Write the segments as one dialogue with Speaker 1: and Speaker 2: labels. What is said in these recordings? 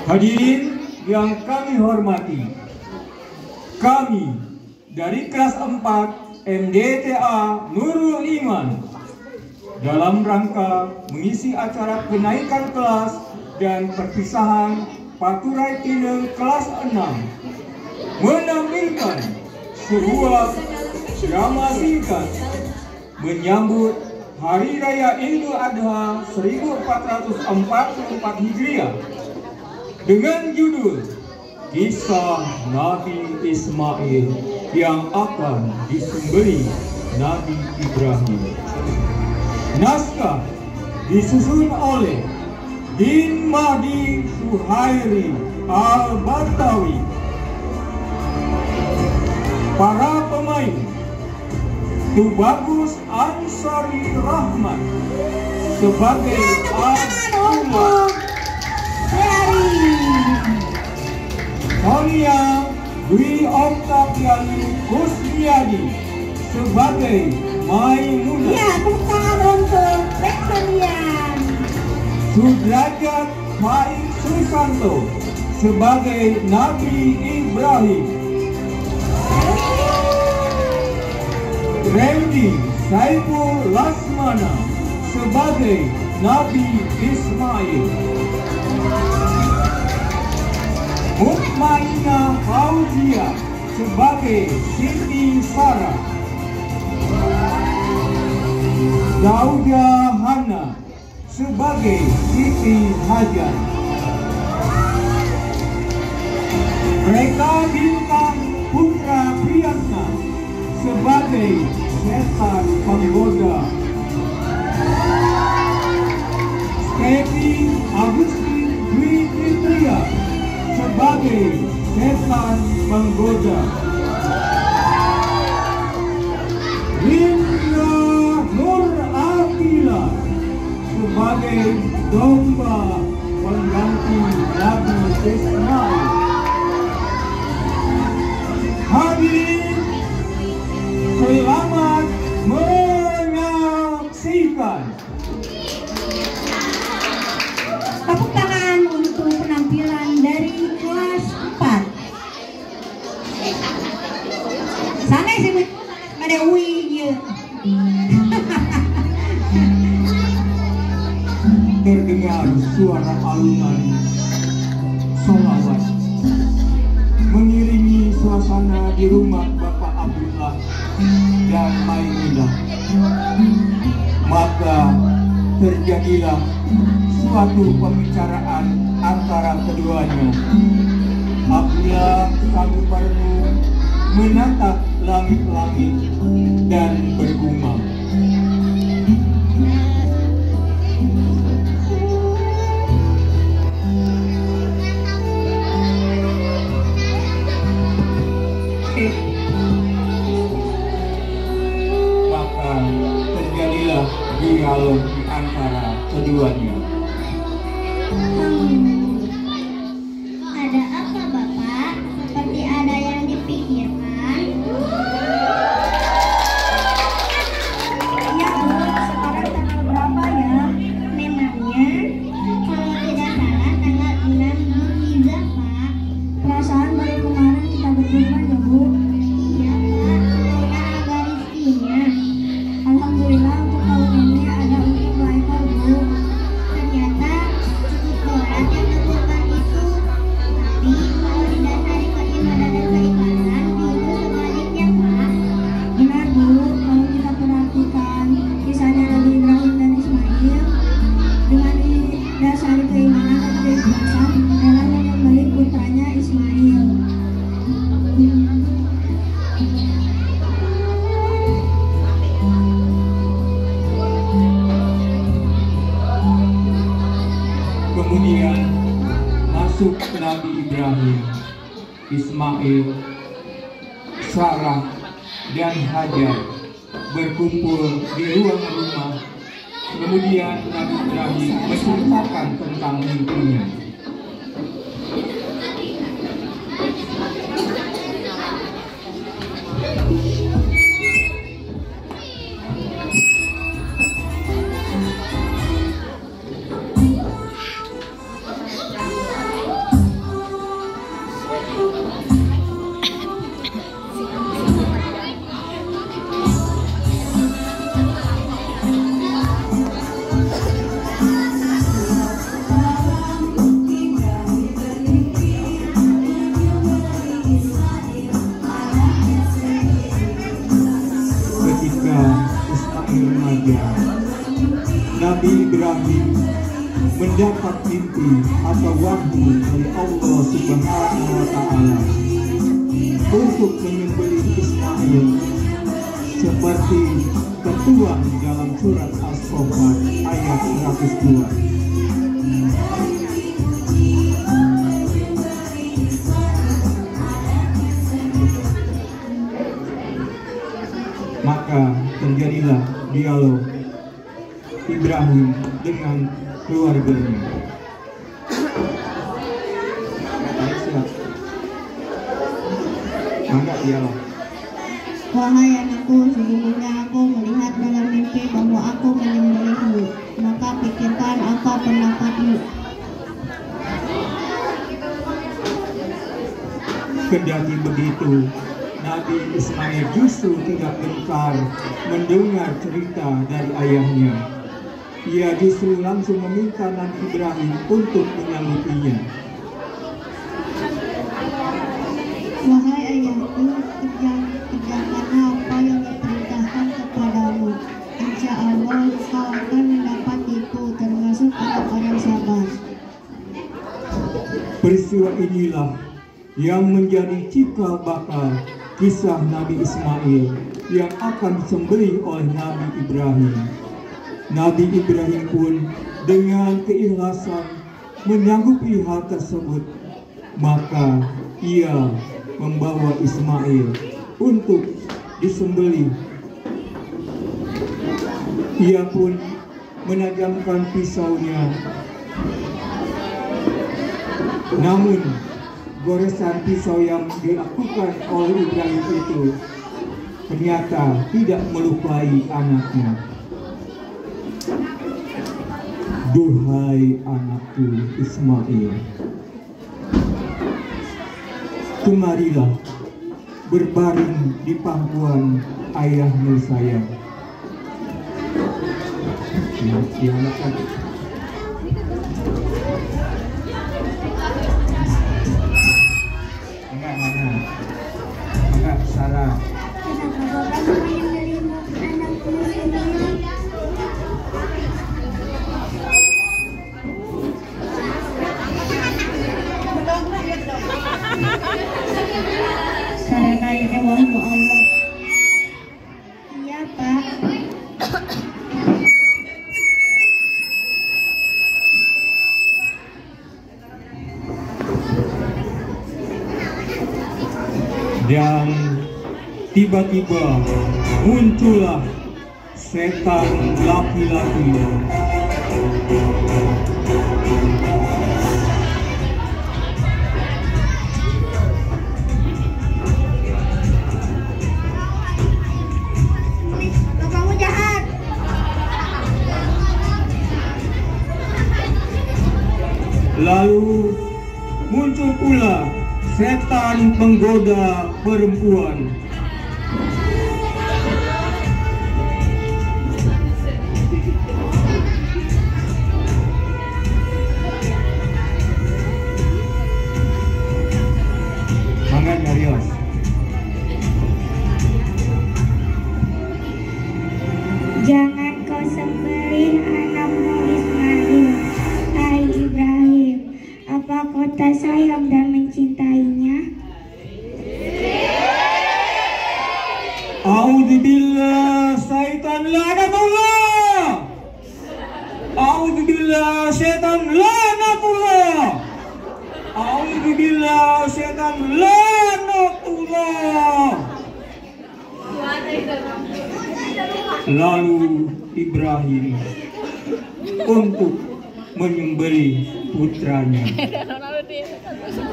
Speaker 1: Hadirin yang kami hormati, kami dari kelas 4 MDTA Nurul Iman dalam rangka mengisi acara kenaikan kelas dan perpisahan Paturai Tine kelas 6 menampilkan sebuah drama singkat menyambut Hari Raya Idul Adha 1444 Hijriah dengan judul Kisah Nabi Ismail yang akan disumberi Nabi Ibrahim. Naskah disusun oleh Din Mahdi Suhairi Al-Batawi. Para pemain: Tubagus Ansari Rahman sebagai Abdullah, Sonia Dwi Oktaviani Kusmiadi sebagai Maimunah.
Speaker 2: Ya, tepuk tangan untuk Rektorian.
Speaker 1: Sudrajat Faik Susanto sebagai Nabi Ibrahim. Randy Saiful Lasmana sebagai Nabi Ismail. Mutmainah Fauzia sebagai Siti Sarah. Dauda Hana sebagai Siti Hajar. Reka Bintang Putra Priyatna sebagai Setan Penggoda. Stevi Agustin Dwi Fitria sebagai Setan Penggoda. Rindra Nur Akila sebagai domba pengganti Nabi Ismail. Hadirin, selamat menyaksikan.
Speaker 2: Tepuk tangan untuk penampilan dari kelas 4. Sana sih ada Wi ya.
Speaker 1: Terdengar suara alunan sholawat mengiringi suasana di rumah Bapak Abdullah dan Maimunah. Maka terjadilah suatu pembicaraan antara keduanya. Abdullah sambil merenung menatap langit-langit dan bergumam, maka terjadilah dialog di antara keduanya.
Speaker 2: Ada apa Bapak? Seperti ada yang dipikirkan. Ya Bu, sekarang tanggal berapa ya? Memangnya kalau tidak salah tanggal 6 Zulhijjah Pak. Perasaan baru kemarin kita berjumpa ya Bu. Iya Pak, semoga ada rezekinya. Alhamdulillah untuk tahun ini ada untuk 2 ekor Bu. Ternyata cukup berat yang berkorban itu. Tapi kalau didasari keimanan dan keikhlasan, itu sebaliknya Pak. Benar Bu, kalau kita perhatikan kisahnya Nabi Ibrahim dan Ismail, dengan didasari keimanan dan keikhlasan, Allah menyembelih putranya Ismail.
Speaker 1: Kemudian masuk Nabi Ibrahim, Ismail, Sarah, dan Hajar berkumpul di ruang rumah. Kemudian Nabi Ibrahim menceritakan tentang mimpinya. mendapat mimpi atau wahyu dari Allah Subhanahu wa Ta'ala untuk menyembelih Ismail seperti tertuang dalam surat As-Saffat ayat 102. Maka terjadilah dialog Ibrahim dengan keluarganya. Siap. Maka dialog.
Speaker 2: Wahai anakku, sesungguhnya aku melihat dalam mimpi bahwa aku menyembelihmu. Maka pikirkan apa pendapatmu.
Speaker 1: Kendati begitu, Nabi Ismail justru tidak gentar mendengar cerita dari ayahnya. Ia justru langsung meminta Nabi Ibrahim untuk menyanggupinya.
Speaker 2: Wahai ayahku, kerjakanlah apa yang diperintahkan kepadamu. Insya Allah kau akan mendapat itu, termasuk orang-orang sabar.
Speaker 1: Peristiwa inilah yang menjadi cikal bakal kisah Nabi Ismail yang akan disembelih oleh Nabi Ibrahim. Nabi Ibrahim pun dengan keikhlasan menyanggupi hal tersebut, maka ia membawa Ismail untuk disembelih. Ia pun menajamkan pisaunya, namun goresan pisau yang dilakukan oleh Ibrahim itu ternyata tidak melukai anaknya. Duhai anakku Ismail, kemarilah berbaring di pangkuan ayahmu sayang. Dianakkan. Enggak, Sarah.
Speaker 2: Kenapa Bapak menyembelihmu anakmu sendiri? Karena ini wahyu Allah. Iya, Pak.
Speaker 1: Dan tiba-tiba muncullah setan laki-laki.
Speaker 2: Bapakmu jahat.
Speaker 1: Lalu muncul pula setan penggoda perempuan. Mangga nyarios.
Speaker 2: Jangan kau sembelih anakmu Ismail, hai Ibrahim. Apa kau tak sayang dan mencintainya?
Speaker 1: A'udzubillah syaitan laknatullah. A'udzubillah syaitan laknatullah. A'udzubillah syaitan laknatullah. Lalu Ibrahim untuk menyembelih putranya.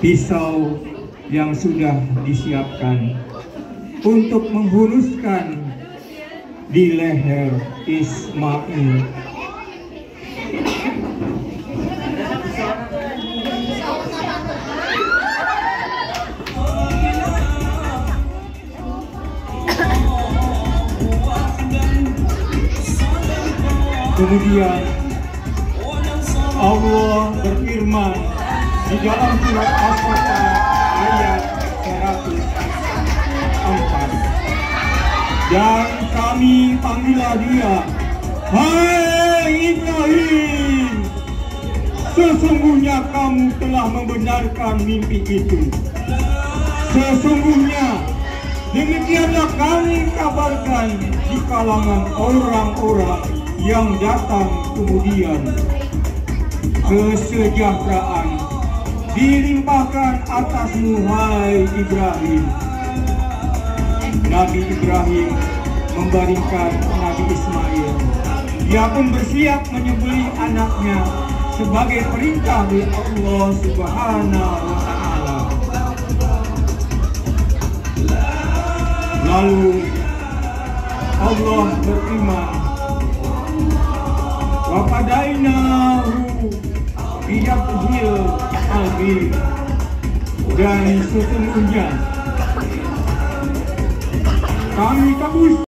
Speaker 1: Pisau yang sudah disiapkan untuk menghunuskan di leher Ismail. Kemudian Allah berfirman di dalam surat As-Saffat ayat 104. Dan kami panggillah dia, hai Ibrahim. Sesungguhnya kamu telah membenarkan mimpi itu. Sesungguhnya demikianlah kami kabarkan di kalangan orang-orang yang datang kemudian. Kesejahteraan dilimpahkan atasmu, hai Ibrahim. Nabi Ibrahim membaringkan Nabi Ismail. Ia pun bersiap menyembelih anaknya sebagai perintah dari Allah Subhanahu wa Ta'ala. Lalu Allah berfirman, wa qadainahu biyadhil azim, dan sesungguhnya kami tebus